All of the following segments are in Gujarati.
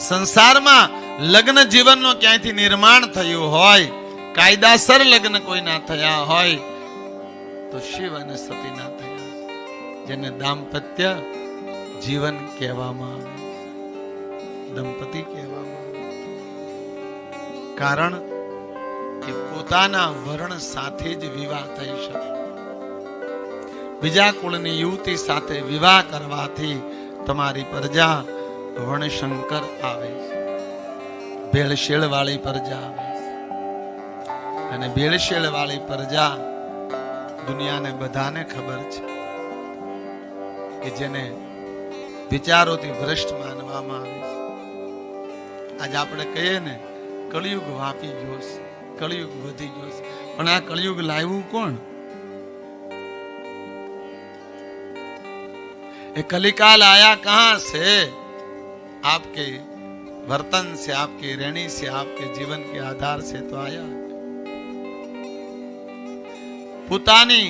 સંસારમાં લગ્ન જીવનનો ક્યાંયથી નિર્માણ થયું હોય, કાયદાસર લગ્ન કોઈ ના થયા હોય તો શિવ અને સતીના થયા, જેને દાંપત્ય જીવન કહેવામાં આવે, દંપતી કહેવામાં આવે. કારણ કે પોતાના વર્ણ સાથે જ વિવાહ થઈ શકે. બીજા કુળની યુવતી સાથે વિવાહ કરવાથી તમારી પ્રજા વર્ણશંકર આવે, ભેળસેળ વાળી પ્રજા આવે. અને ભેળસેળ વાળી પ્રજા દુનિયાને બધાને ખબર છે કે જેને વિચારોથી ભ્રષ્ટ માનવામાં આવે છે. આજે આપણે કહીએ ને કળિયુગ વાપી ગયો છે, કળિયુગ વધી ગયો છે, પણ આ કળિયુગ લાવ્યું કોણ? ये कलिकाल आया कहां से? आपके वर्तन से, आपके रहनी से, आपके जीवन के आधार से तो आया. પોતાની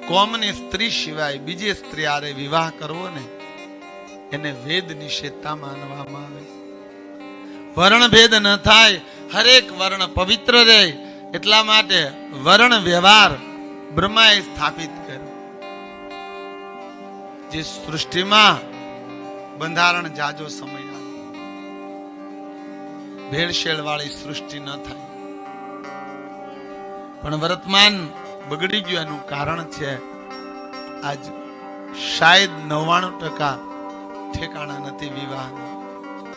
કોમની સ્ત્રી સિવાય બીજી સ્ત્રી આરે વિવાહ કરવો ને એને વેદ નિષેધતા માનવામાં આવે. વર્ણ ભેદ ન થાય, હરેક વર્ણ પવિત્ર રહે એટલા માટે વર્ણ વ્યવહાર બ્રહ્માએ સ્થાપિત કર્યો. જે સૃષ્ટિમાં બંધારણ જાજો સમય ભેળસેળ વાળી સૃષ્ટિ ન થાય. પણ વર્તમાન બગડી ગયું એનું કારણ છે આજ શાયદ 99% ઠેકાણા નથી વિવાહના.